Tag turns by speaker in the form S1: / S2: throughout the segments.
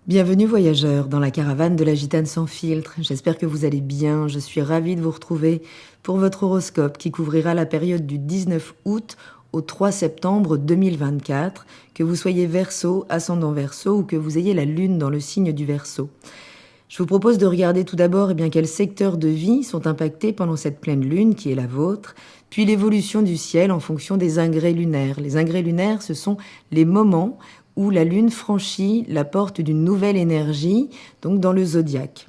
S1: Bienvenue voyageurs dans la caravane de la Gitane sans filtre. J'espère que vous allez bien. Je suis ravie de vous retrouver pour votre horoscope qui couvrira la période du 19 août au 3 septembre 2024, que vous soyez Verseau, ascendant Verseau ou que vous ayez la lune dans le signe du Verseau. Je vous propose de regarder tout d'abord quels secteurs de vie sont impactés pendant cette pleine lune qui est la vôtre, puis l'évolution du ciel en fonction des ingrès lunaires. Les ingrès lunaires, ce sont les moments où la lune franchit la porte d'une nouvelle énergie, donc dans le zodiaque.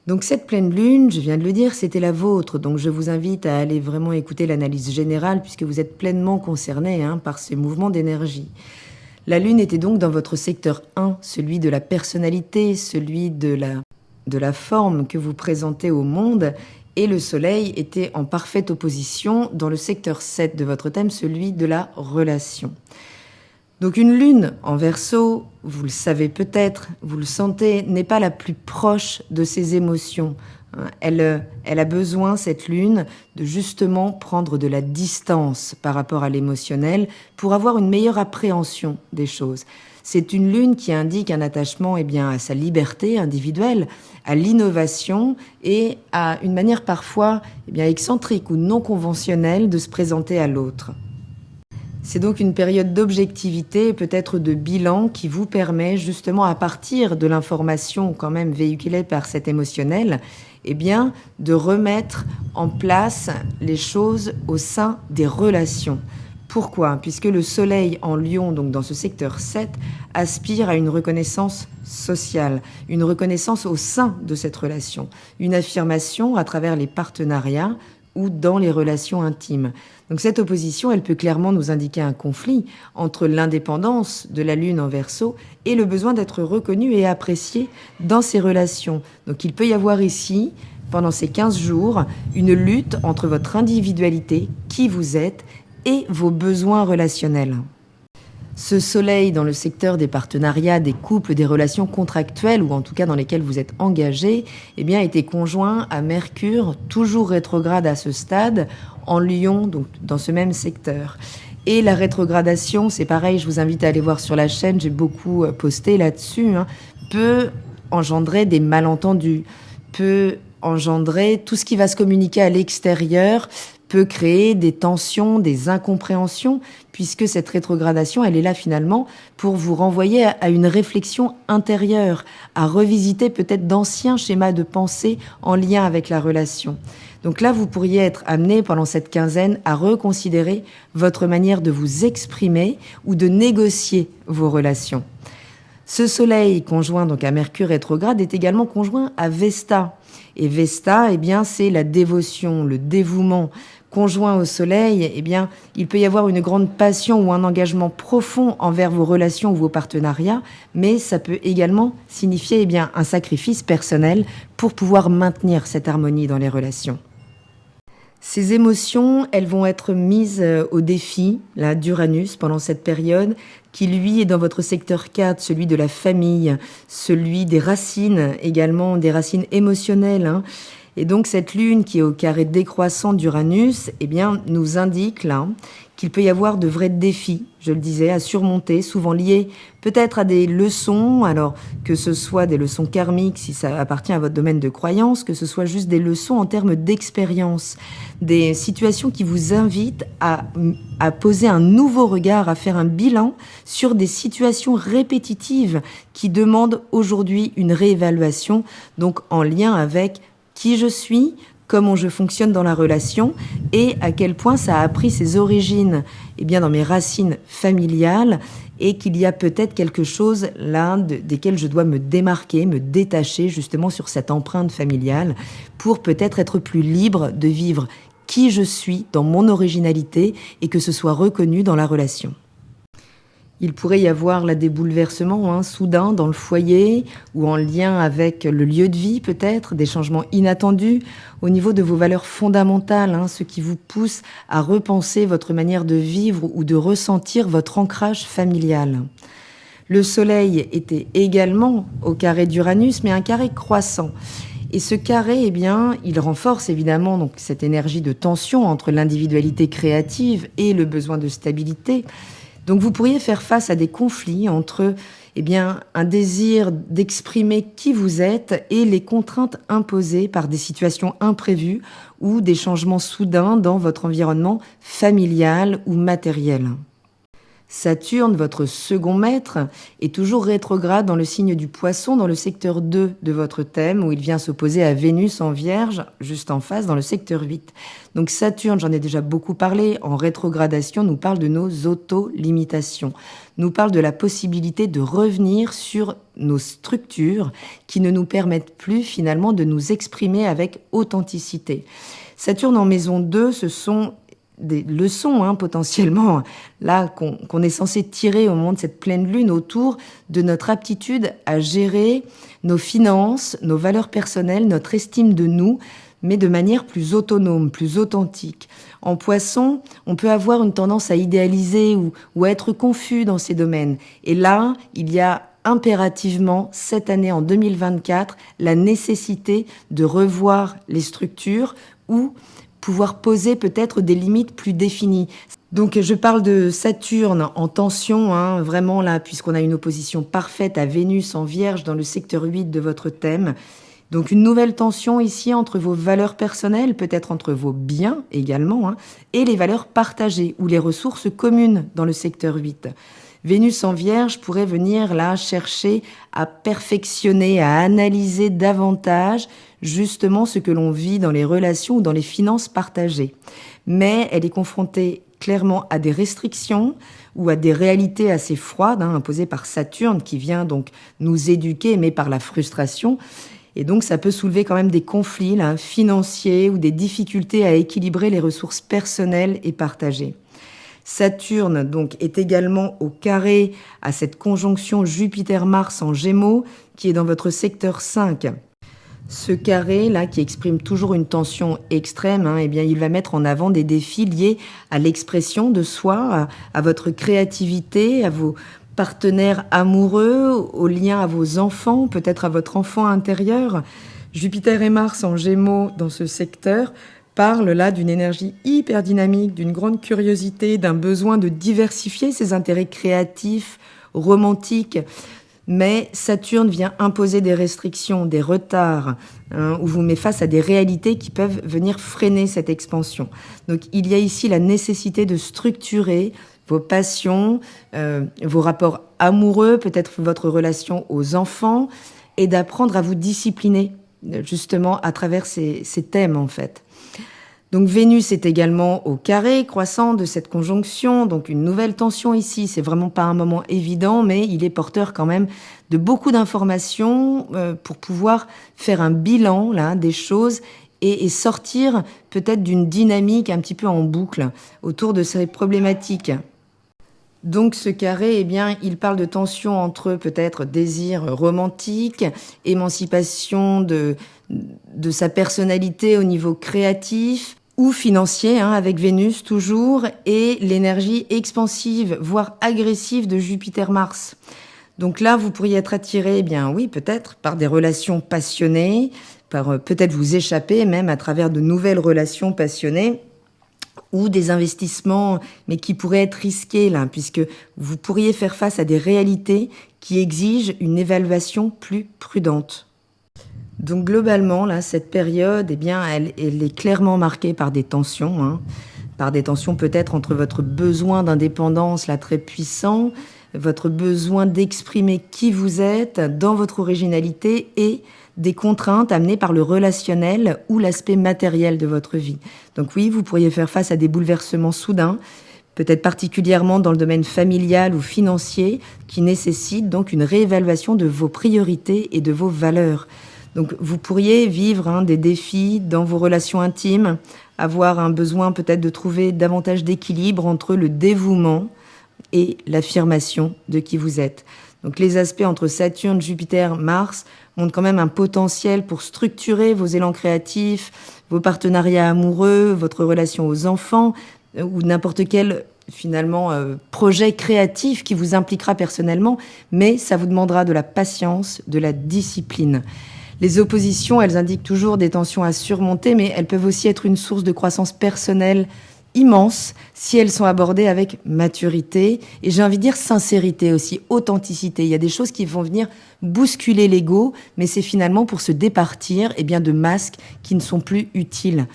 S1: Donc cette pleine lune, je viens de le dire, c'était la vôtre, donc je vous invite à aller vraiment écouter l'analyse générale puisque vous êtes pleinement concernés par ces mouvements d'énergie. La lune était donc dans votre secteur 1, celui de la personnalité, celui de la forme que vous présentez au monde, et le soleil était en parfaite opposition dans le secteur 7 de votre thème, celui de la relation. Donc une lune en Verseau, vous le savez peut-être, vous le sentez, n'est pas la plus proche de ses émotions. Elle a besoin, cette lune, de justement prendre de la distance par rapport à l'émotionnel pour avoir une meilleure appréhension des choses. C'est une lune qui indique un attachement à sa liberté individuelle, à l'innovation et à une manière parfois excentrique ou non conventionnelle de se présenter à l'autre. C'est donc une période d'objectivité et peut-être de bilan qui vous permet justement à partir de l'information quand même véhiculée par cet émotionnel, de remettre en place les choses au sein des relations. Pourquoi ? Puisque le soleil en Lion, donc dans ce secteur 7, aspire à une reconnaissance sociale, une reconnaissance au sein de cette relation, une affirmation à travers les partenariats ou dans les relations intimes. Donc cette opposition, elle peut clairement nous indiquer un conflit entre l'indépendance de la lune en Verseau et le besoin d'être reconnu et apprécié dans ces relations. Donc il peut y avoir ici, pendant ces 15 jours, une lutte entre votre individualité, qui vous êtes, et vos besoins relationnels. Ce soleil dans le secteur des partenariats, des couples, des relations contractuelles ou en tout cas dans lesquelles vous êtes engagés, était conjoint à Mercure, toujours rétrograde à ce stade, en Lion, donc dans ce même secteur. Et la rétrogradation, c'est pareil, je vous invite à aller voir sur la chaîne, j'ai beaucoup posté là-dessus, peut engendrer des malentendus, peut engendrer tout ce qui va se communiquer à l'extérieur, peut créer des tensions, des incompréhensions, puisque cette rétrogradation, elle est là finalement pour vous renvoyer à une réflexion intérieure, à revisiter peut-être d'anciens schémas de pensée en lien avec la relation. Donc là, vous pourriez être amené pendant cette quinzaine à reconsidérer votre manière de vous exprimer ou de négocier vos relations. Ce soleil conjoint donc à Mercure rétrograde est également conjoint à Vesta. Et Vesta, c'est la dévotion, le dévouement. Conjoint au soleil, il peut y avoir une grande passion ou un engagement profond envers vos relations ou vos partenariats, mais ça peut également signifier un sacrifice personnel pour pouvoir maintenir cette harmonie dans les relations. Ces émotions, elles vont être mises au défi d'Uranus pendant cette période qui, lui, est dans votre secteur 4, celui de la famille, celui des racines également, des racines émotionnelles. Et donc cette lune qui est au carré décroissant d'Uranus, nous indique là qu'il peut y avoir de vrais défis, je le disais, à surmonter, souvent liés peut-être à des leçons, alors que ce soit des leçons karmiques si ça appartient à votre domaine de croyance, que ce soit juste des leçons en termes d'expérience, des situations qui vous invitent à poser un nouveau regard, à faire un bilan sur des situations répétitives qui demandent aujourd'hui une réévaluation, donc en lien avec qui je suis, comment je fonctionne dans la relation et à quel point ça a pris ses origines dans mes racines familiales et qu'il y a peut-être quelque chose là desquels je dois me démarquer, me détacher justement sur cette empreinte familiale pour peut-être être plus libre de vivre qui je suis dans mon originalité et que ce soit reconnu dans la relation. Il pourrait y avoir là des bouleversements soudains dans le foyer ou en lien avec le lieu de vie peut-être, des changements inattendus au niveau de vos valeurs fondamentales, ce qui vous pousse à repenser votre manière de vivre ou de ressentir votre ancrage familial. Le soleil était également au carré d'Uranus, mais un carré croissant. Et ce carré, il renforce évidemment donc cette énergie de tension entre l'individualité créative et le besoin de stabilité. Donc vous pourriez faire face à des conflits entre un désir d'exprimer qui vous êtes et les contraintes imposées par des situations imprévues ou des changements soudains dans votre environnement familial ou matériel. Saturne, votre second maître, est toujours rétrograde dans le signe du Poisson, dans le secteur 2 de votre thème, où il vient s'opposer à Vénus en Vierge, juste en face, dans le secteur 8. Donc Saturne, j'en ai déjà beaucoup parlé, en rétrogradation, nous parle de nos auto-limitations, nous parle de la possibilité de revenir sur nos structures qui ne nous permettent plus finalement de nous exprimer avec authenticité. Saturne en maison 2, ce sont des leçons potentiellement là qu'on est censé tirer au moment de cette pleine lune autour de notre aptitude à gérer nos finances, nos valeurs personnelles, notre estime de nous, mais de manière plus autonome, plus authentique. En Poisson, on peut avoir une tendance à idéaliser ou à être confus dans ces domaines. Et là, il y a impérativement, cette année en 2024, la nécessité de revoir les structures ou pouvoir poser peut-être des limites plus définies. Donc je parle de Saturne en tension, vraiment là, puisqu'on a une opposition parfaite à Vénus en Vierge dans le secteur 8 de votre thème. Donc une nouvelle tension ici entre vos valeurs personnelles, peut-être entre vos biens également, et les valeurs partagées ou les ressources communes dans le secteur 8. Vénus en Vierge pourrait venir là chercher à perfectionner, à analyser davantage justement ce que l'on vit dans les relations ou dans les finances partagées. Mais elle est confrontée clairement à des restrictions ou à des réalités assez froides imposées par Saturne qui vient donc nous éduquer mais par la frustration. Et donc ça peut soulever quand même des conflits financiers ou des difficultés à équilibrer les ressources personnelles et partagées. Saturne donc est également au carré à cette conjonction Jupiter-Mars en Gémeaux qui est dans votre secteur 5. Ce carré-là, qui exprime toujours une tension extrême, il va mettre en avant des défis liés à l'expression de soi, à votre créativité, à vos partenaires amoureux, au lien à vos enfants, peut-être à votre enfant intérieur. Jupiter et Mars en Gémeaux dans ce secteur parle là d'une énergie hyper dynamique, d'une grande curiosité, d'un besoin de diversifier ses intérêts créatifs, romantiques. Mais Saturne vient imposer des restrictions, des retards, ou vous met face à des réalités qui peuvent venir freiner cette expansion. Donc il y a ici la nécessité de structurer vos passions, vos rapports amoureux, peut-être votre relation aux enfants, et d'apprendre à vous discipliner justement à travers ces thèmes en fait. Donc Vénus est également au carré croissant de cette conjonction, donc une nouvelle tension ici. C'est vraiment pas un moment évident, mais il est porteur quand même de beaucoup d'informations pour pouvoir faire un bilan là des choses et sortir peut-être d'une dynamique un petit peu en boucle autour de ces problématiques. Donc ce carré, il parle de tension entre peut-être désir romantique, émancipation de sa personnalité au niveau créatif, ou financier, avec Vénus toujours, et l'énergie expansive, voire agressive de Jupiter-Mars. Donc là, vous pourriez être attiré, oui, peut-être, par des relations passionnées, par peut-être vous échapper même à travers de nouvelles relations passionnées, ou des investissements, mais qui pourraient être risqués, là, puisque vous pourriez faire face à des réalités qui exigent une évaluation plus prudente. Donc globalement, là, cette période, elle est clairement marquée par des tensions, par des tensions peut-être entre votre besoin d'indépendance, là, très puissant, votre besoin d'exprimer qui vous êtes dans votre originalité et des contraintes amenées par le relationnel ou l'aspect matériel de votre vie. Donc oui, vous pourriez faire face à des bouleversements soudains, peut-être particulièrement dans le domaine familial ou financier, qui nécessitent donc une réévaluation de vos priorités et de vos valeurs. Donc vous pourriez vivre des défis dans vos relations intimes, avoir un besoin peut-être de trouver davantage d'équilibre entre le dévouement et l'affirmation de qui vous êtes. Donc les aspects entre Saturne, Jupiter, Mars montrent quand même un potentiel pour structurer vos élans créatifs, vos partenariats amoureux, votre relation aux enfants ou n'importe quel finalement projet créatif qui vous impliquera personnellement, mais ça vous demandera de la patience, de la discipline. Les oppositions, elles indiquent toujours des tensions à surmonter, mais elles peuvent aussi être une source de croissance personnelle immenses si elles sont abordées avec maturité et j'ai envie de dire sincérité aussi, authenticité. Il y a des choses qui vont venir bousculer l'ego, mais c'est finalement pour se départir de masques qui ne sont plus utiles.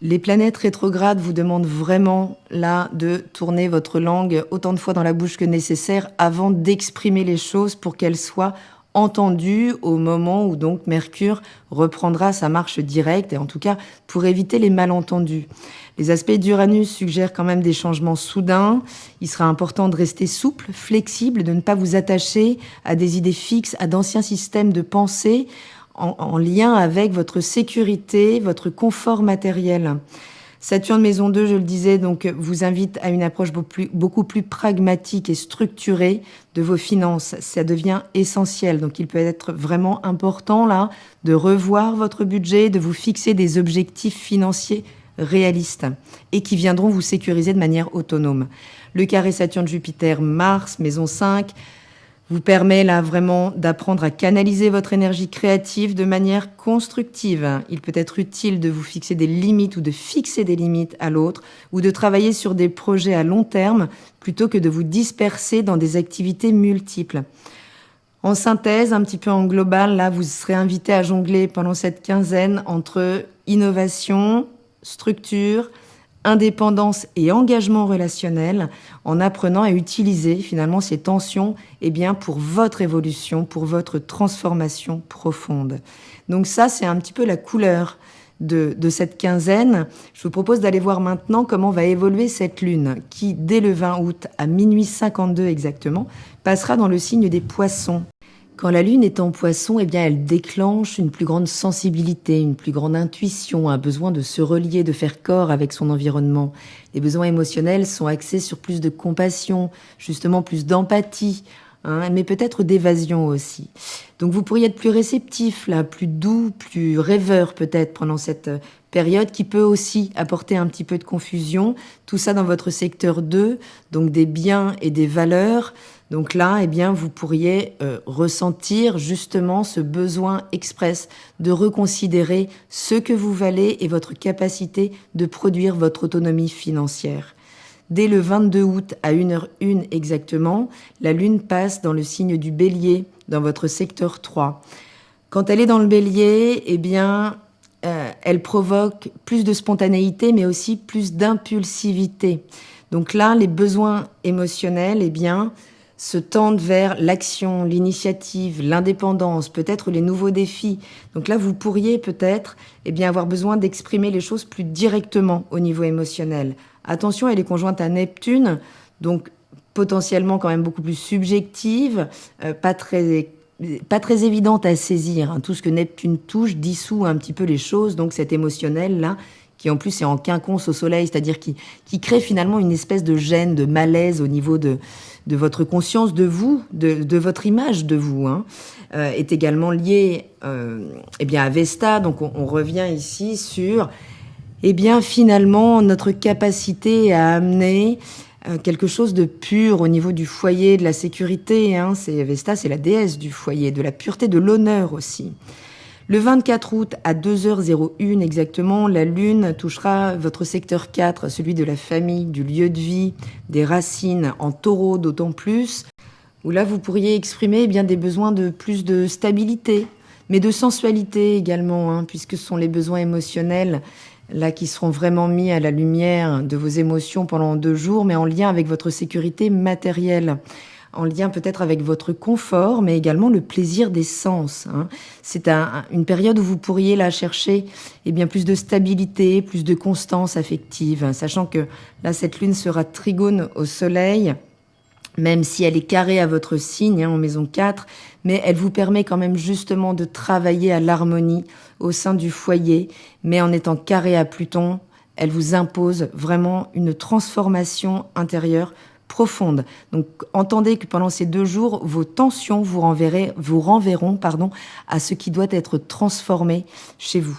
S1: Les planètes rétrogrades vous demandent vraiment là de tourner votre langue autant de fois dans la bouche que nécessaire avant d'exprimer les choses pour qu'elles soient entendu au moment où donc Mercure reprendra sa marche directe et en tout cas pour éviter les malentendus. Les aspects d'Uranus suggèrent quand même des changements soudains. Il sera important de rester souple, flexible, de ne pas vous attacher à des idées fixes, à d'anciens systèmes de pensée en lien avec votre sécurité, votre confort matériel. Saturne maison 2, je le disais, donc vous invite à une approche beaucoup plus pragmatique et structurée de vos finances. Ça devient essentiel. Donc il peut être vraiment important là de revoir votre budget, de vous fixer des objectifs financiers réalistes et qui viendront vous sécuriser de manière autonome. Le carré Saturne-Jupiter-Mars, maison 5, vous permet là vraiment d'apprendre à canaliser votre énergie créative de manière constructive. Il peut être utile de vous fixer des limites ou de fixer des limites à l'autre ou de travailler sur des projets à long terme plutôt que de vous disperser dans des activités multiples. En synthèse, un petit peu en global, là, vous serez invité à jongler pendant cette quinzaine entre innovation, structure, indépendance et engagement relationnel en apprenant à utiliser finalement ces tensions pour votre évolution, pour votre transformation profonde. Donc ça, c'est un petit peu la couleur de cette quinzaine. Je vous propose d'aller voir maintenant comment va évoluer cette lune qui, dès le 20 août à minuit 52 exactement, passera dans le signe des Poissons. Quand la lune est en Poisson, elle déclenche une plus grande sensibilité, une plus grande intuition, un besoin de se relier, de faire corps avec son environnement. Les besoins émotionnels sont axés sur plus de compassion, justement plus d'empathie, mais peut-être d'évasion aussi. Donc vous pourriez être plus réceptif, là, plus doux, plus rêveur peut-être pendant cette période qui peut aussi apporter un petit peu de confusion. Tout ça dans votre secteur 2, donc des biens et des valeurs. Donc là, vous pourriez ressentir justement ce besoin express de reconsidérer ce que vous valez et votre capacité de produire votre autonomie financière. Dès le 22 août à 1h01 exactement, la Lune passe dans le signe du Bélier, dans votre secteur 3. Quand elle est dans le Bélier, elle provoque plus de spontanéité, mais aussi plus d'impulsivité. Donc là, les besoins émotionnels, se tendent vers l'action, l'initiative, l'indépendance, peut-être les nouveaux défis. Donc là, vous pourriez peut-être avoir besoin d'exprimer les choses plus directement au niveau émotionnel. Attention, elle est conjointe à Neptune, donc potentiellement quand même beaucoup plus subjective, pas très évidente à saisir. Tout ce que Neptune touche dissout un petit peu les choses, donc cet émotionnel-là, qui en plus est en quinconce au soleil, c'est-à-dire qui crée finalement une espèce de gêne, de malaise au niveau de votre conscience de vous, de votre image de vous, est également lié à Vesta. Donc on revient ici sur finalement notre capacité à amener quelque chose de pur au niveau du foyer, de la sécurité. Vesta, c'est la déesse du foyer, de la pureté, de l'honneur aussi. Le 24 août à 2h01 exactement, la Lune touchera votre secteur 4, celui de la famille, du lieu de vie, des racines, en Taureau d'autant plus, où là vous pourriez exprimer des besoins de plus de stabilité, mais de sensualité également, puisque ce sont les besoins émotionnels là qui seront vraiment mis à la lumière de vos émotions pendant 2 jours, mais en lien avec votre sécurité matérielle. En lien peut-être avec votre confort, mais également le plaisir des sens. C'est une période où vous pourriez là chercher plus de stabilité, plus de constance affective, sachant que là cette lune sera trigone au soleil, même si elle est carrée à votre signe en maison 4, mais elle vous permet quand même justement de travailler à l'harmonie au sein du foyer, mais en étant carrée à Pluton, elle vous impose vraiment une transformation intérieure profonde. Donc, entendez que pendant ces 2 jours, vos tensions vous renverront à ce qui doit être transformé chez vous.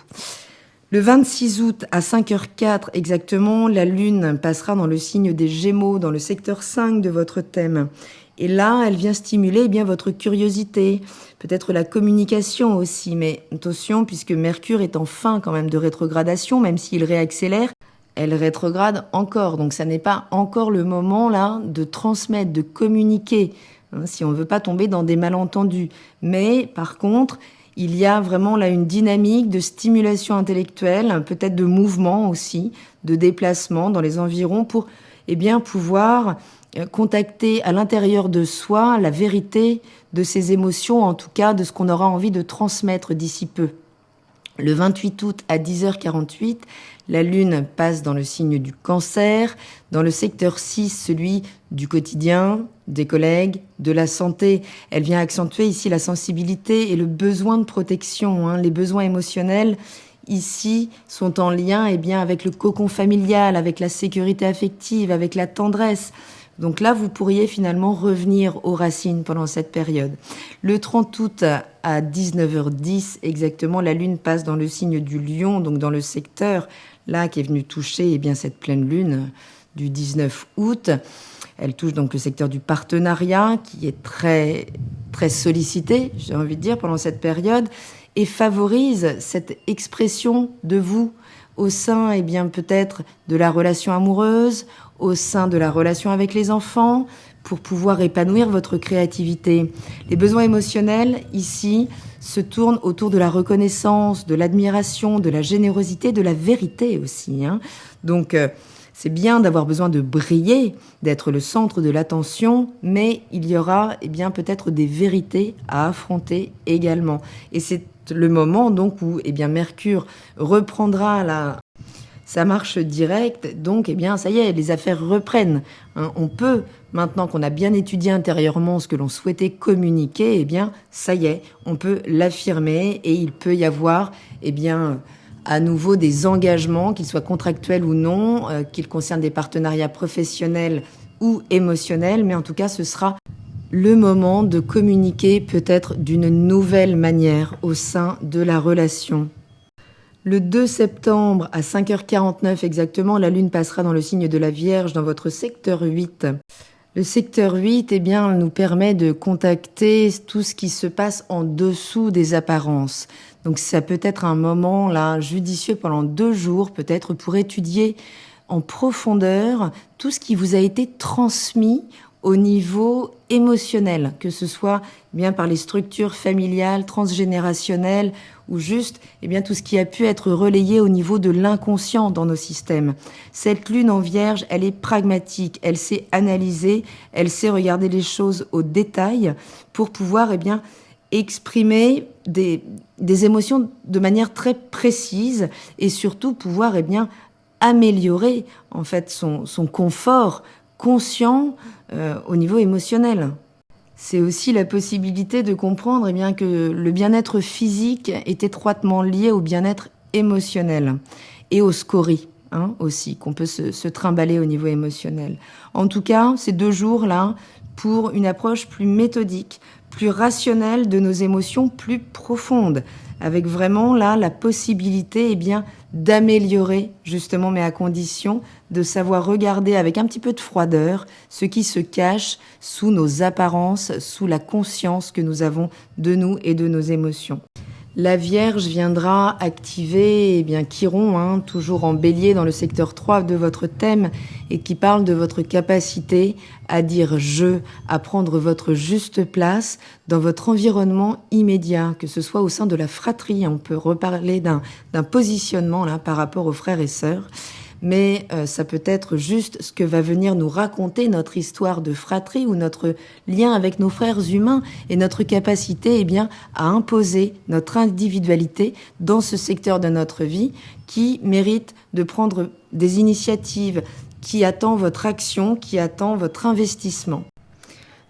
S1: Le 26 août à 5h04 exactement, la Lune passera dans le signe des Gémeaux, dans le secteur 5 de votre thème. Et là, elle vient stimuler votre curiosité, peut-être la communication aussi. Mais attention, puisque Mercure est en fin quand même de rétrogradation, même s'il réaccélère, elle rétrograde encore. Donc ça n'est pas encore le moment là de transmettre, de communiquer, hein, si on ne veut pas tomber dans des malentendus. Mais par contre, il y a vraiment là une dynamique de stimulation intellectuelle, peut-être de mouvement aussi, de déplacement dans les environs pour pouvoir contacter à l'intérieur de soi la vérité de ses émotions, en tout cas de ce qu'on aura envie de transmettre d'ici peu. Le 28 août à 10h48, la Lune passe dans le signe du Cancer, dans le secteur 6, celui du quotidien, des collègues, de la santé. Elle vient accentuer ici la sensibilité et le besoin de protection, hein. Les besoins émotionnels ici sont en lien avec le cocon familial, avec la sécurité affective, avec la tendresse. Donc là, vous pourriez finalement revenir aux racines pendant cette période. Le 30 août à 19h10 exactement, la Lune passe dans le signe du Lion, donc dans le secteur là qui est venu toucher cette pleine Lune du 19 août. Elle touche donc le secteur du partenariat qui est très, très sollicité, j'ai envie de dire, pendant cette période et favorise cette expression de vous au sein, peut-être de la relation amoureuse, au sein de la relation avec les enfants, pour pouvoir épanouir votre créativité. Les besoins émotionnels, ici, se tournent autour de la reconnaissance, de l'admiration, de la générosité, de la vérité aussi, hein. Donc, c'est bien d'avoir besoin de briller, d'être le centre de l'attention, mais il y aura peut-être des vérités à affronter également. Et c'est le moment donc où Mercure reprendra sa marche directe, donc ça y est, les affaires reprennent, hein. On peut, maintenant qu'on a bien étudié intérieurement ce que l'on souhaitait communiquer, ça y est, on peut l'affirmer et il peut y avoir à nouveau des engagements, qu'ils soient contractuels ou non, qu'ils concernent des partenariats professionnels ou émotionnels, mais en tout cas ce sera le moment de communiquer peut-être d'une nouvelle manière au sein de la relation. Le 2 septembre à 5h49 exactement, la Lune passera dans le signe de la Vierge dans votre secteur 8. Le secteur 8 nous permet de contacter tout ce qui se passe en dessous des apparences. Donc ça peut être un moment là judicieux pendant 2 jours peut-être pour étudier en profondeur tout ce qui vous a été transmis au niveau émotionnel, que ce soit par les structures familiales, transgénérationnelles ou juste tout ce qui a pu être relayé au niveau de l'inconscient dans nos systèmes. Cette lune en Vierge, elle est pragmatique, elle sait analyser, elle sait regarder les choses au détail pour pouvoir exprimer des émotions de manière très précise et surtout pouvoir améliorer en fait son confort conscient au niveau émotionnel. C'est aussi la possibilité de comprendre que le bien-être physique est étroitement lié au bien-être émotionnel et aux scories, hein, aussi, qu'on peut se trimballer au niveau émotionnel. En tout cas, ces 2 jours-là, pour une approche plus méthodique, plus rationnelle de nos émotions plus profondes, avec vraiment là la possibilité d'améliorer justement, mais à condition de savoir regarder avec un petit peu de froideur ce qui se cache sous nos apparences, sous la conscience que nous avons de nous et de nos émotions. La Vierge viendra activer Chiron, hein, toujours en Bélier dans le secteur 3 de votre thème et qui parle de votre capacité à dire « je », à prendre votre juste place dans votre environnement immédiat, que ce soit au sein de la fratrie. On peut reparler d'un positionnement là par rapport aux frères et sœurs. Mais ça peut être juste ce que va venir nous raconter notre histoire de fratrie ou notre lien avec nos frères humains et notre capacité à imposer notre individualité dans ce secteur de notre vie qui mérite de prendre des initiatives, qui attend votre action, qui attend votre investissement.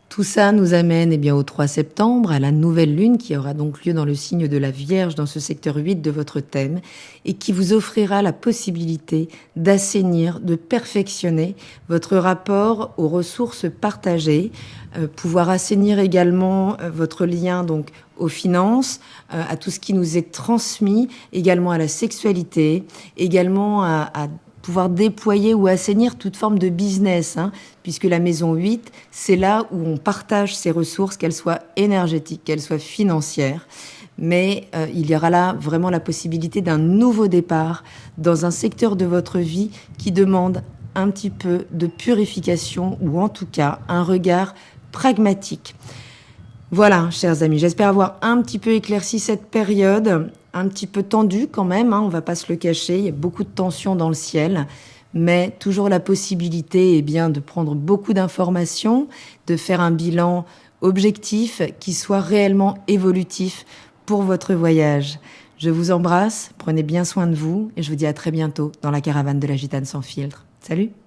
S1: Tout ça nous amène au 3 septembre, à la nouvelle lune qui aura donc lieu dans le signe de la Vierge dans ce secteur 8 de votre thème et qui vous offrira la possibilité d'assainir, de perfectionner votre rapport aux ressources partagées, pouvoir assainir également votre lien donc aux finances, à tout ce qui nous est transmis, également à la sexualité, également à pouvoir déployer ou assainir toute forme de business, hein, puisque la maison 8, c'est là où on partage ses ressources, qu'elles soient énergétiques, qu'elles soient financières. mais il y aura là vraiment la possibilité d'un nouveau départ dans un secteur de votre vie qui demande un petit peu de purification ou en tout cas un regard pragmatique. Voilà, chers amis, j'espère avoir un petit peu éclairci cette période, un petit peu tendue quand même, on va pas se le cacher, il y a beaucoup de tensions dans le ciel, mais toujours la possibilité de prendre beaucoup d'informations, de faire un bilan objectif qui soit réellement évolutif pour votre voyage. Je vous embrasse, prenez bien soin de vous et je vous dis à très bientôt dans la caravane de la Gitane sans filtre. Salut!